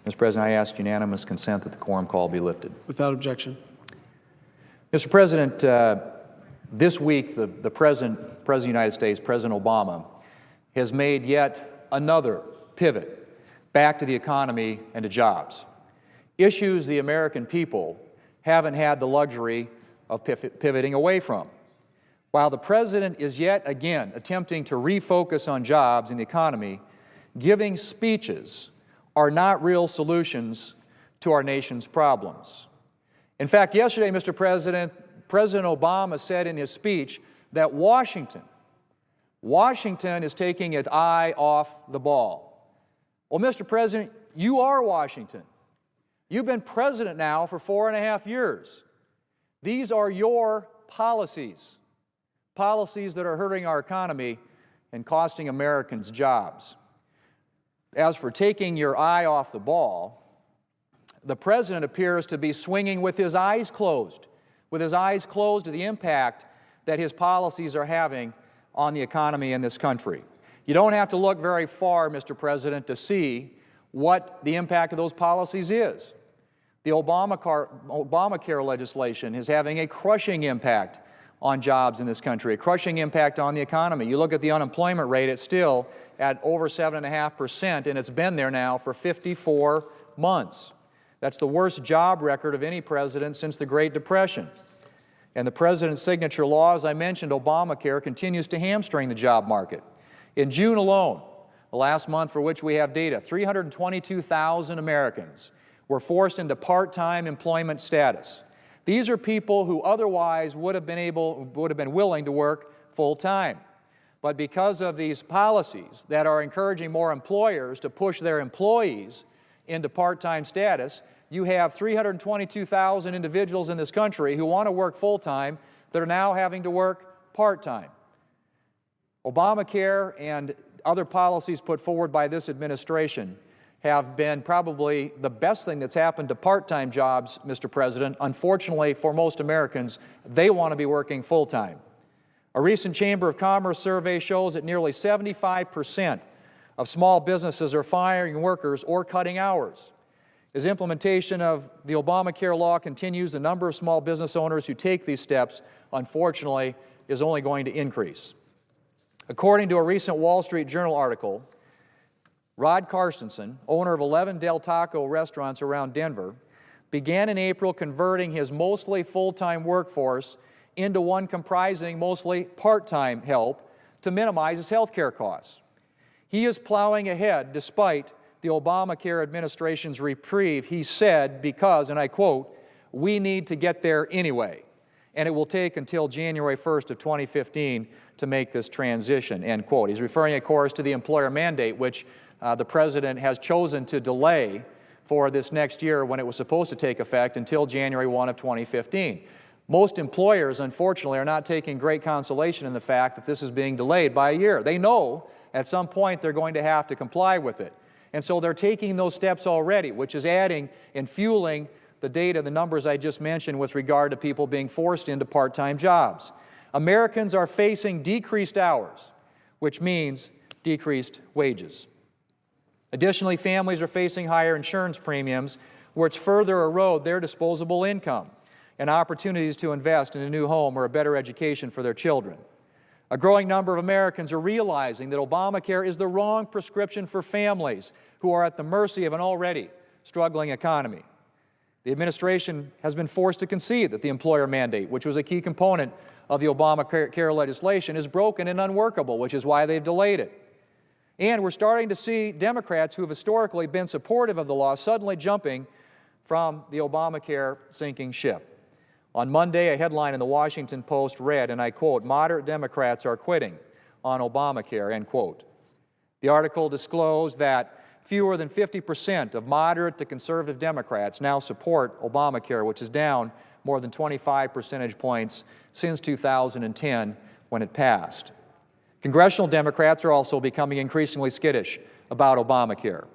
Mr. President, I ask unanimous consent that the quorum call be lifted. Without objection. Mr. President, this week the President of the United States, President Obama, has made yet another pivot back to the economy and to jobs. Issues the American people haven't had the luxury of pivoting away from. While the President is yet again attempting to refocus on jobs and the economy, giving speeches are not real solutions to our nation's problems. In fact, yesterday, Mr. President, President Obama said in his speech that Washington is taking its eye off the ball. Well, Mr. President, you are Washington. You've been president now for 4.5 years. These are your policies that are hurting our economy and costing Americans jobs. As for taking your eye off the ball, the President appears to be swinging with his eyes closed to the impact that his policies are having on the economy in this country. You don't have to look very far, Mr. President, to see what the impact of those policies is. The ObamaCare legislation is having a crushing impact on jobs in this country, a crushing impact on the economy. You look at the unemployment rate, it's still at over 7.5%, and it's been there now for 54 months. That's the worst job record of any president since the Great Depression. And the President's signature law, as I mentioned, ObamaCare, continues to hamstring the job market. In June alone, the last month for which we have data, 322,000 Americans were forced into part-time employment status. These are people who otherwise would have been willing to work full-time. But because of these policies that are encouraging more employers to push their employees into part-time status, you have 322,000 individuals in this country who want to work full-time that are now having to work part-time. Obamacare and other policies put forward by this administration have been probably the best thing that's happened to part-time jobs, Mr. President. Unfortunately, for most Americans, they want to be working full-time. A recent Chamber of Commerce survey shows that nearly 75% of small businesses are firing workers or cutting hours. As implementation of the Obamacare law continues, the number of small business owners who take these steps, unfortunately, is only going to increase. According to a recent Wall Street Journal article, Rod Carstensen, owner of 11 Del Taco restaurants around Denver, began in April converting his mostly full-time workforce into one comprising mostly part-time help to minimize his health care costs. He is plowing ahead despite the Obamacare administration's reprieve, he said, because, and I quote, "We need to get there anyway, and it will take until January 1st of 2015 to make this transition," end quote. He's referring, of course, to the employer mandate, which the President has chosen to delay for this next year when it was supposed to take effect until January 1 of 2015. Most employers, unfortunately, are not taking great consolation in the fact that this is being delayed by a year. They know at some point they're going to have to comply with it. And so they're taking those steps already, which is adding and fueling the data, the numbers I just mentioned with regard to people being forced into part-time jobs. Americans are facing decreased hours, which means decreased wages. Additionally, families are facing higher insurance premiums, which further erode their disposable income and opportunities to invest in a new home or a better education for their children. A growing number of Americans are realizing that Obamacare is the wrong prescription for families who are at the mercy of an already struggling economy. The administration has been forced to concede that the employer mandate, which was a key component of the Obamacare legislation, is broken and unworkable, which is why they've delayed it. And we're starting to see Democrats who have historically been supportive of the law suddenly jumping from the Obamacare sinking ship. On Monday, a headline in the Washington Post read, and I quote, "Moderate Democrats are quitting on Obamacare," end quote. The article disclosed that fewer than 50% of moderate to conservative Democrats now support Obamacare, which is down more than 25 percentage points since 2010 when it passed. Congressional Democrats are also becoming increasingly skittish about Obamacare.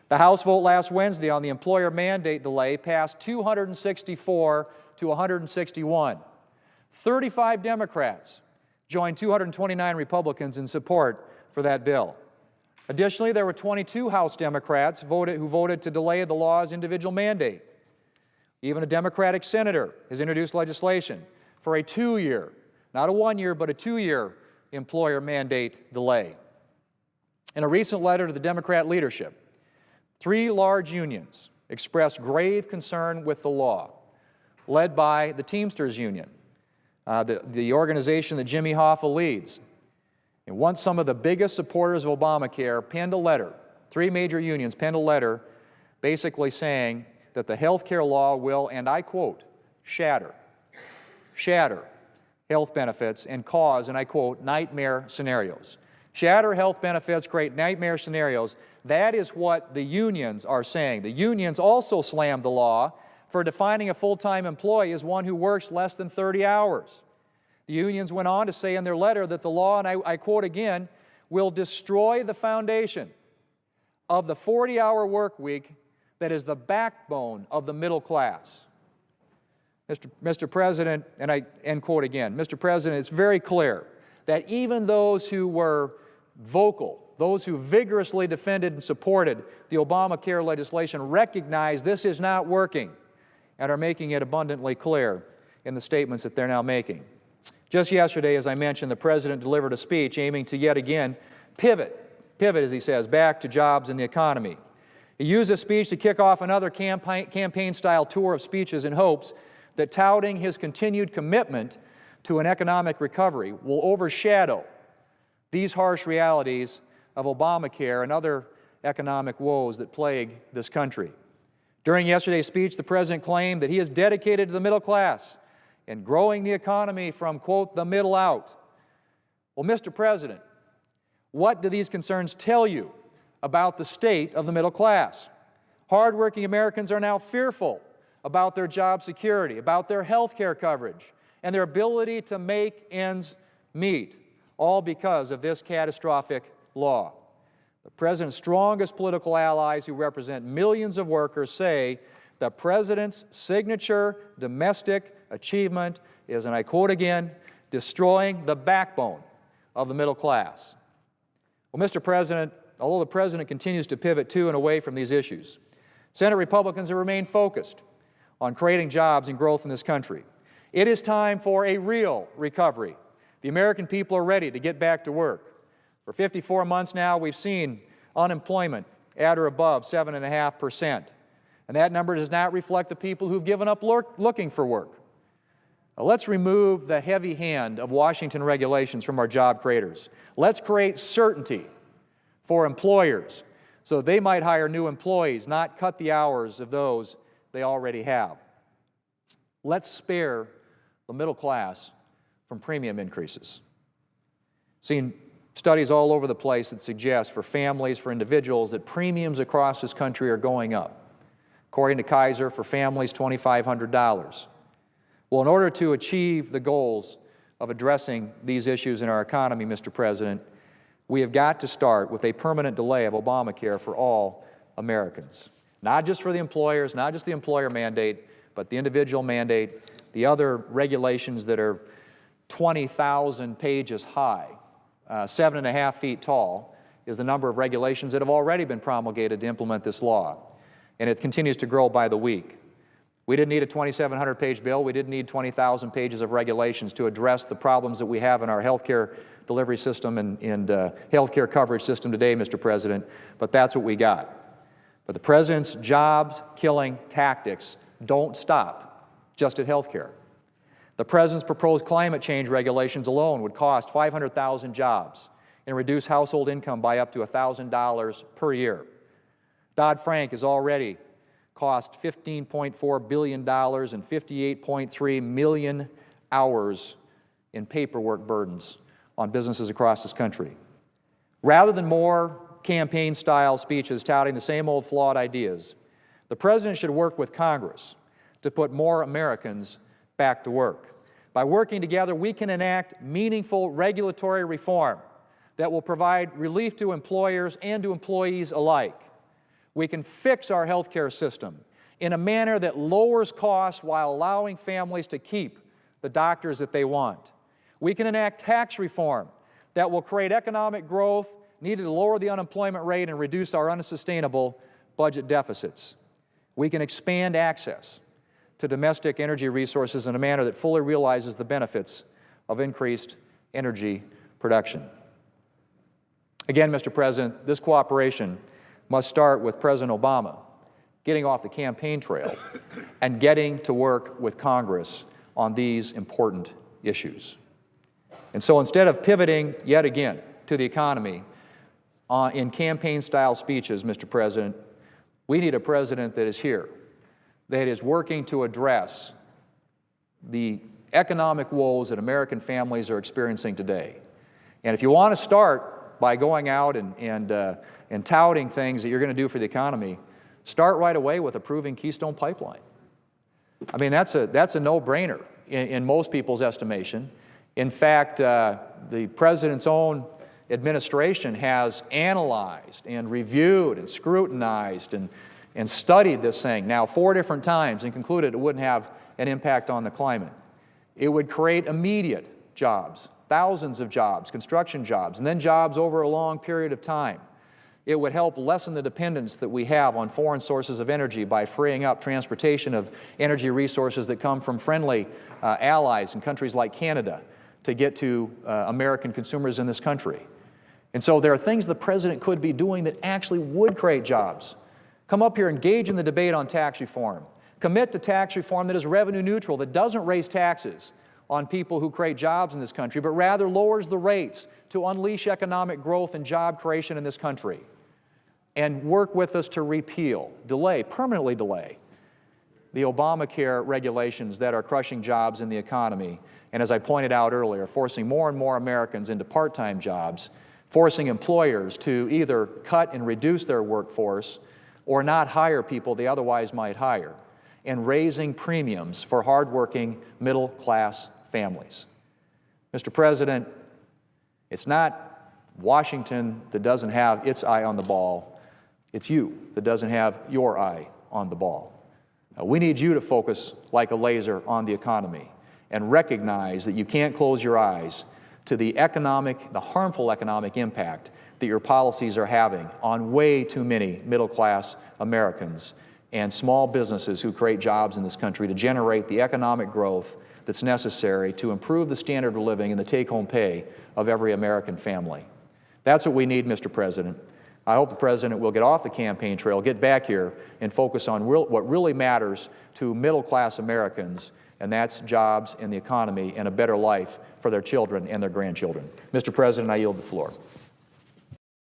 The House vote last Wednesday on the employer mandate delay passed 264 to 161. 35 Democrats joined 229 Republicans in support for that bill. Additionally, there were 22 House Democrats who voted to delay the law's individual mandate. Even a Democratic senator has introduced legislation for a 2-year, not a 1-year, but a 2-year employer mandate delay. In a recent letter to the Democrat leadership, 3 large unions expressed grave concern with the law, led by the Teamsters Union, the organization that Jimmy Hoffa leads. And once some of the biggest supporters of Obamacare penned a letter, 3 major unions penned a letter basically saying that the health care law will, and I quote, shatter health benefits and cause, and I quote, nightmare scenarios. Shatter health benefits, create nightmare scenarios. That is what the unions are saying. The unions also slammed the law for defining a full-time employee as one who works less than 30 hours. The unions went on to say in their letter that the law, and I quote again, will destroy the foundation of the 40-hour work week that is the backbone of the middle class. Mr. President, and I end quote again, Mr. President, it's very clear that even those who were vocal, those who vigorously defended and supported the Obamacare legislation recognize this is not working and are making it abundantly clear in the statements that they're now making. Just yesterday, as I mentioned, the President delivered a speech aiming to yet again pivot, as he says, back to jobs and the economy. He used this speech to kick off another campaign-style tour of speeches in hopes that touting his continued commitment to an economic recovery will overshadow these harsh realities of Obamacare and other economic woes that plague this country. During yesterday's speech, the President claimed that he is dedicated to the middle class and growing the economy from, quote, the middle out. Well, Mr. President, what do these concerns tell you about the state of the middle class? Hardworking Americans are now fearful about their job security, about their health care coverage, and their ability to make ends meet, all because of this catastrophic law. The President's strongest political allies, who represent millions of workers, say the President's signature domestic achievement is, and I quote again, destroying the backbone of the middle class. Well, Mr. President, although the President continues to pivot to and away from these issues, Senate Republicans have remained focused on creating jobs and growth in this country. It is time for a real recovery. The American people are ready to get back to work. For 54 months now, we've seen unemployment at or above 7.5%. And that number does not reflect the people who've given up looking for work. Now, let's remove the heavy hand of Washington regulations from our job creators. Let's create certainty for employers so they might hire new employees, not cut the hours of those they already have. Let's spare the middle class from premium increases. Seen studies all over the place that suggest for families, for individuals, that premiums across this country are going up. According to Kaiser, for families, $2,500. Well, in order to achieve the goals of addressing these issues in our economy, Mr. President, we have got to start with a permanent delay of Obamacare for all Americans. Not just for the employers, not just the employer mandate, but the individual mandate, the other regulations that are 20,000 pages high, 7.5 feet tall, is the number of regulations that have already been promulgated to implement this law. And it continues to grow by the week. We didn't need a 2,700-page bill. We didn't need 20,000 pages of regulations to address the problems that we have in our health care delivery system and health care coverage system today, Mr. President, but that's what we got. But the President's jobs-killing tactics don't stop just at health care. The President's proposed climate change regulations alone would cost 500,000 jobs and reduce household income by up to $1,000 per year. Dodd-Frank has already cost $15.4 billion and 58.3 million hours in paperwork burdens on businesses across this country. Rather than more campaign-style speeches touting the same old flawed ideas, the President should work with Congress to put more Americans back to work. By working together, we can enact meaningful regulatory reform that will provide relief to employers and to employees alike. We can fix our health care system in a manner that lowers costs while allowing families to keep the doctors that they want. We can enact tax reform that will create economic growth needed to lower the unemployment rate and reduce our unsustainable budget deficits. We can expand access to domestic energy resources in a manner that fully realizes the benefits of increased energy production. Again, Mr. President, this cooperation must start with President Obama getting off the campaign trail and getting to work with Congress on these important issues. And so instead of pivoting yet again to the economy in campaign-style speeches, Mr. President, we need a president that is here, that is working to address the economic woes that American families are experiencing today. And if you want to start by going out and touting things that you're going to do for the economy, start right away with approving Keystone Pipeline. I mean, that's a no-brainer in most people's estimation. In fact, the President's own administration has analyzed and reviewed and scrutinized and studied this thing now 4 different times and concluded it wouldn't have an impact on the climate. It would create immediate jobs, thousands of jobs, construction jobs, and then jobs over a long period of time. It would help lessen the dependence that we have on foreign sources of energy by freeing up transportation of energy resources that come from friendly allies in countries like Canada to get to American consumers in this country. And so there are things the President could be doing that actually would create jobs. Come up here, engage in the debate on tax reform. Commit to tax reform that is revenue neutral, that doesn't raise taxes on people who create jobs in this country, but rather lowers the rates to unleash economic growth and job creation in this country. And work with us to repeal, delay, permanently delay the Obamacare regulations that are crushing jobs in the economy, and as I pointed out earlier, forcing more and more Americans into part-time jobs, forcing employers to either cut and reduce their workforce or not hire people they otherwise might hire, and raising premiums for hardworking middle-class families. Mr. President, it's not Washington that doesn't have its eye on the ball. It's you that doesn't have your eye on the ball. We need you to focus like a laser on the economy and recognize that you can't close your eyes to the harmful economic impact that your policies are having on way too many middle-class Americans and small businesses who create jobs in this country to generate the economic growth that's necessary to improve the standard of living and the take-home pay of every American family. That's what we need, Mr. President. I hope the President will get off the campaign trail, get back here, and focus on what really matters to middle-class Americans, and that's jobs and the economy and a better life for their children and their grandchildren. Mr. President, I yield the floor.